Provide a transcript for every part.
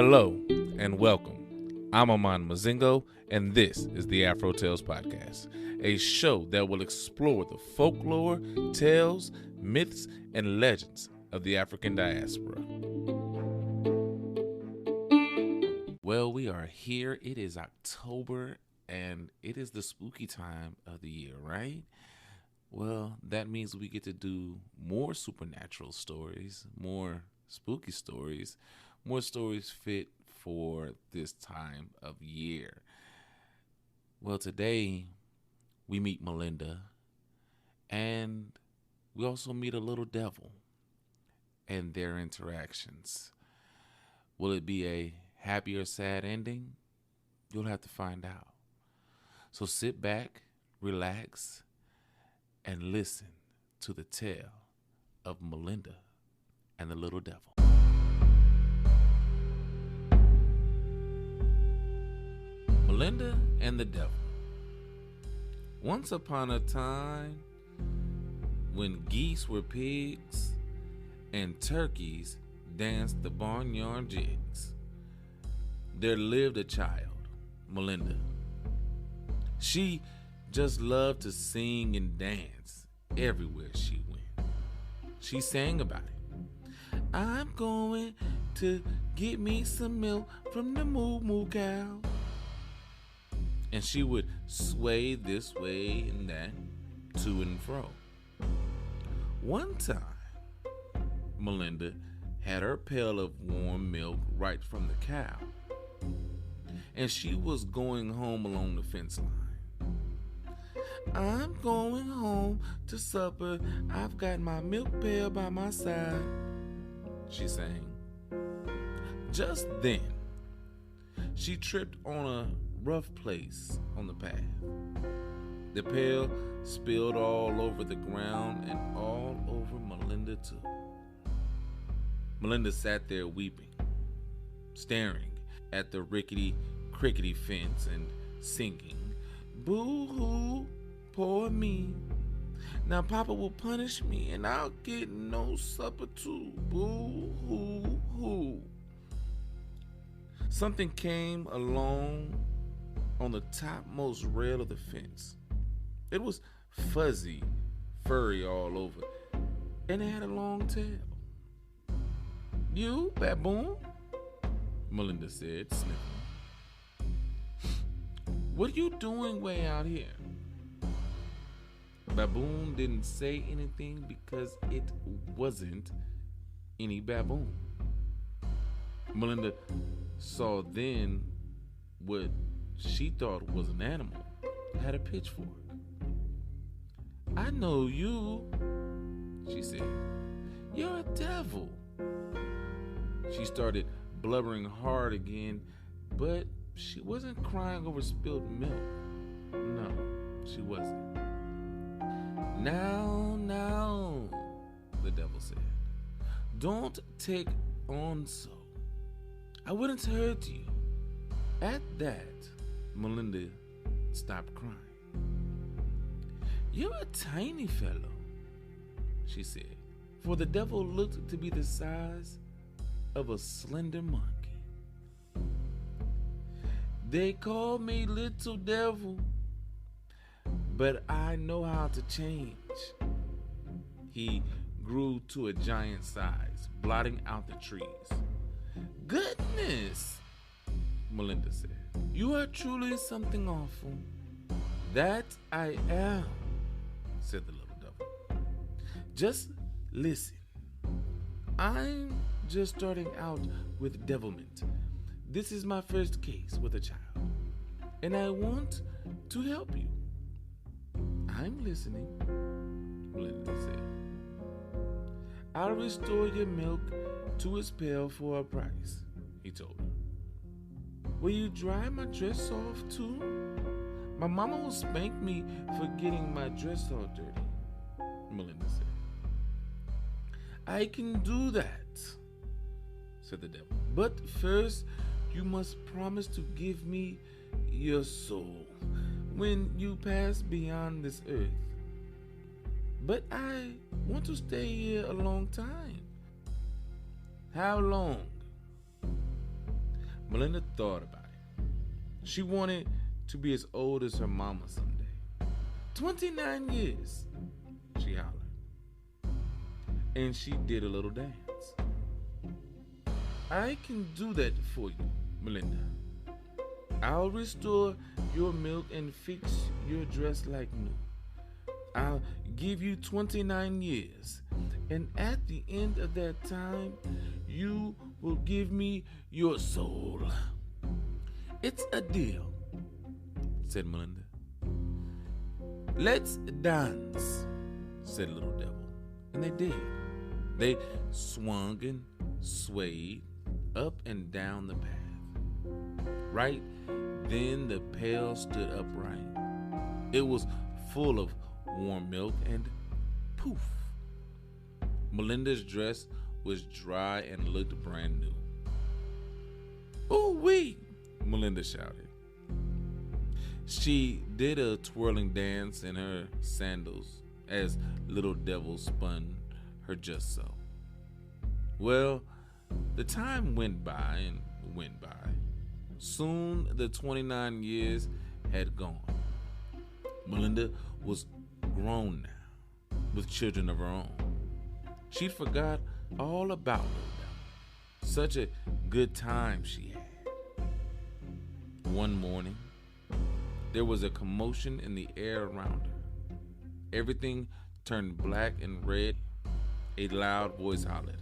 Hello and welcome. I'm Aman Mazingo, and this is the AfroTalesCast, a show that will explore the folklore, tales, myths, and legends of the African diaspora. Well, we are here. It is October, and it is the spooky time of the year, right? Well, that means we get to do more supernatural stories, more spooky stories, more stories fit for this time of year. Well, today we meet Malinda, and we also meet a little devil and their interactions. Will it be a happy or sad ending? You'll have to find out. So sit back, relax, and listen to the tale of Malinda and the little devil. Malinda and the devil. Once upon a time, when geese were pigs and turkeys danced the barnyard jigs, there lived a child, Malinda. She just loved to sing and dance everywhere she went. She sang about it. I'm going to get me some milk from the moo-moo cow. And she would sway this way and that, to and fro. One time, Malinda had her pail of warm milk right from the cow, and she was going home along the fence line. I'm going home to supper. I've got my milk pail by my side, she sang. Just then, she tripped on a rough place on the path. The pail spilled all over the ground and all over Malinda too. Malinda sat there weeping, staring at the rickety fence and singing, boo-hoo, poor me. Now Papa will punish me and I'll get no supper too. Boo-hoo-hoo. Something came along on the topmost rail of the fence. It was fuzzy, furry all over, and it had a long tail. You, baboon? Malinda said, sniffing. What are you doing way out here? Baboon didn't say anything because it wasn't any baboon. Malinda saw then what she thought was an animal had a pitchfork. I know you, she said. You're a devil. She started blubbering hard again, but she wasn't crying over spilled milk. No, she wasn't. Now, the devil said. Don't take on so. I wouldn't hurt you. At that, Malinda stopped crying. You're a tiny fellow, she said, for the devil looked to be the size of a slender monkey. They call me little devil, but I know how to change. He grew to a giant size, blotting out the trees. Goodness, Malinda said. You are truly something awful. That I am, said the little devil. Just listen. I'm just starting out with devilment. This is my first case with a child, and I want to help you. I'm listening, Malinda said. I'll restore your milk to its pail for a price, he told her. Will you dry my dress off too? My mama will spank me for getting my dress all dirty, Malinda said. I can do that, said the devil. But first, you must promise to give me your soul when you pass beyond this earth. But I want to stay here a long time. How long? Malinda thought about it. She wanted to be as old as her mama someday. 29 years, she hollered. And she did a little dance. I can do that for you, Malinda. I'll restore your milk and fix your dress like new. I'll give you 29 years, and at the end of that time, you will give me your soul. It's a deal, said Malinda. Let's dance, said Little Devil. And they did. They swung and swayed up and down the path. Right then the pail stood upright. It was full of warm milk, and poof, Malinda's dress was dry and looked brand new. Ooh-wee, Malinda shouted. She did a twirling dance in her sandals as Little Devil spun her just so. Well, the time went by and went by. Soon the 29 years had gone. Malinda was grown now, with children of her own. She'd forgot all about Little Devil. Such a good time she had. One morning, there was a commotion in the air around her. Everything turned black and red. A loud voice hollered,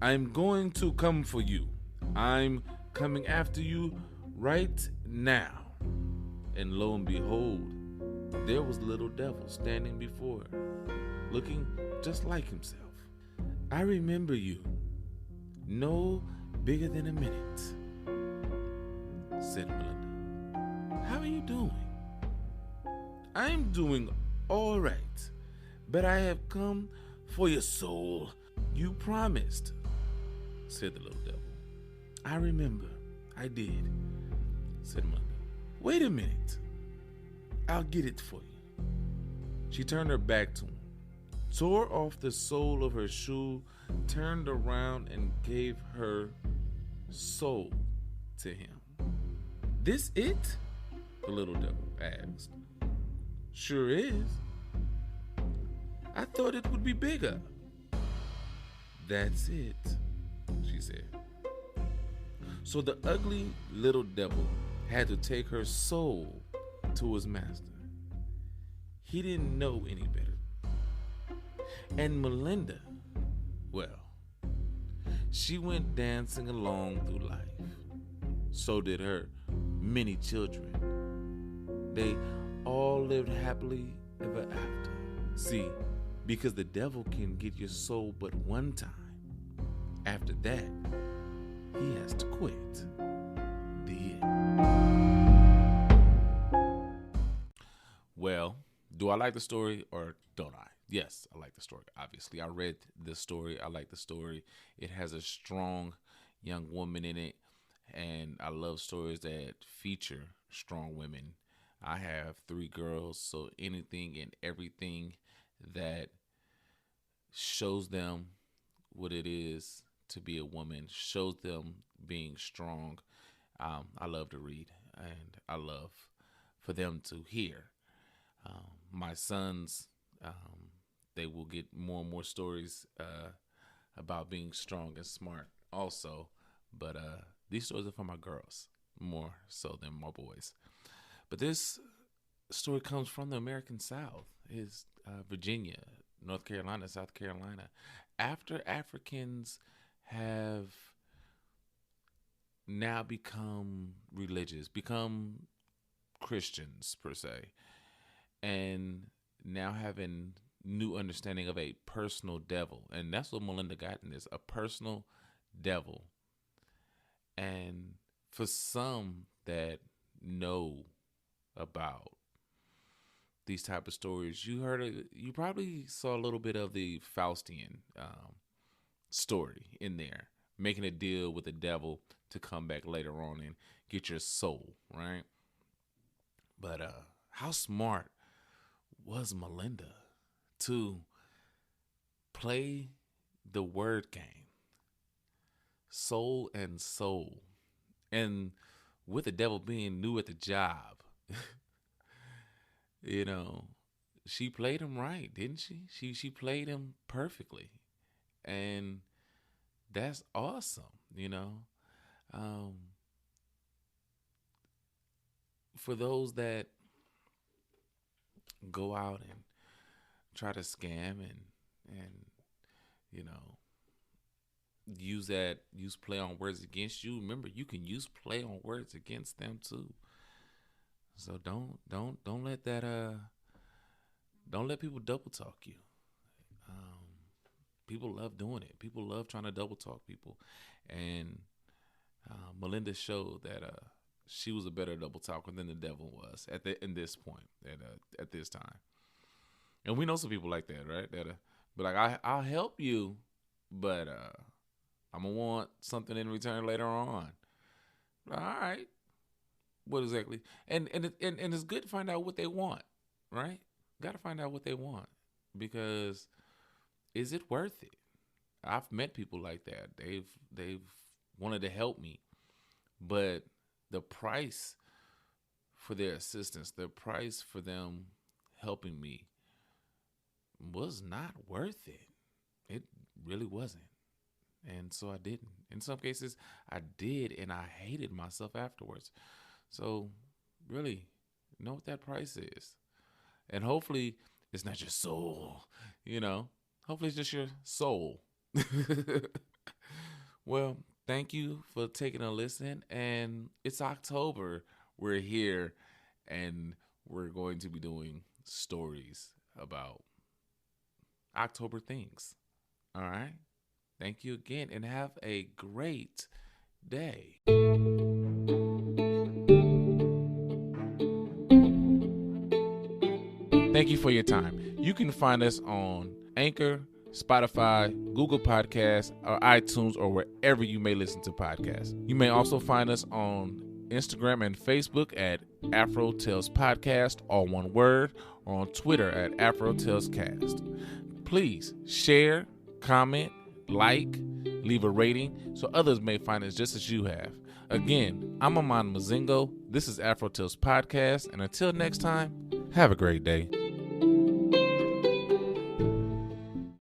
I'm going to come for you. I'm coming after you right now. And lo and behold, there was Little Devil standing before her, looking just like himself. I remember you. No bigger than a minute, said Malinda. How are you doing? I'm doing all right, but I have come for your soul. You promised, said the Little Devil. I remember. I did, said Malinda. Wait a minute. I'll get it for you. She turned her back to him, tore off the sole of her shoe, turned around and gave her soul to him. This it? The Little Devil asked. Sure is. I thought it would be bigger. That's it, she said. So the ugly Little Devil had to take her soul to his master. He didn't know any better. And Malinda, well, she went dancing along through life. So did her many children. They all lived happily ever after. See, because the devil can get your soul but one time. After that, he has to quit. The end. Well, do I like the story or don't I? Yes, I like the story. Obviously, I read the story. I like the story. It has a strong young woman in it, and I love stories that feature strong women. I have 3 girls, so anything and everything that shows them what it is to be a woman, shows them being strong, I love to read, and I love for them to hear. My sons, they will get more and more stories about being strong and smart also, but these stories are for my girls more so than my boys. But this story comes from the American South. It's Virginia, North Carolina, South Carolina. After Africans have now become religious, become Christians per se, and now having new understanding of a personal devil. And that's what Malinda got in this, a personal devil. And for some that know about these type of stories, you probably saw a little bit of the Faustian story in there, making a deal with the devil to come back later on and get your soul, right? But how smart was Malinda to play the word game, soul and soul, And with the devil being new at the job, you know, she played him right, didn't she? She played him perfectly. And that's awesome, you know. Um, for those that go out and try to scam and you know use play on words against you, remember you can use play on words against them too. So don't let that don't let people double talk you. People love doing it. People love trying to double talk people. And Malinda showed that she was a better double talker than the devil was in this point at this time. And we know some people like that, right? That be like, I'll help you, but I'm gonna want something in return later on. All right, what exactly? And it's good to find out what they want, right? Got to find out what they want, because is it worth it? I've met people like that. They've wanted to help me, but the price for their assistance, the price for them helping me was not worth it. It really wasn't. And so I didn't. In some cases, I did, and I hated myself afterwards. So really, know what that price is. And hopefully, it's not your soul, you know. Hopefully, it's just your soul. Well, thank you for taking a listen. And it's October. We're here, and we're going to be doing stories about October things. All right. Thank you again, and have a great day. Thank you for your time. You can find us on Anchor, Spotify, Google Podcasts, or iTunes, or wherever you may listen to podcasts. You may also find us on Instagram and Facebook at AfroTalesPodcast, all one word, or on Twitter at AfroTalesCast. Please share, comment, like, leave a rating so others may find us just as you have. Again, I'm Amon Mazingo. This is Afro Tales Podcast, and until next time, have a great day.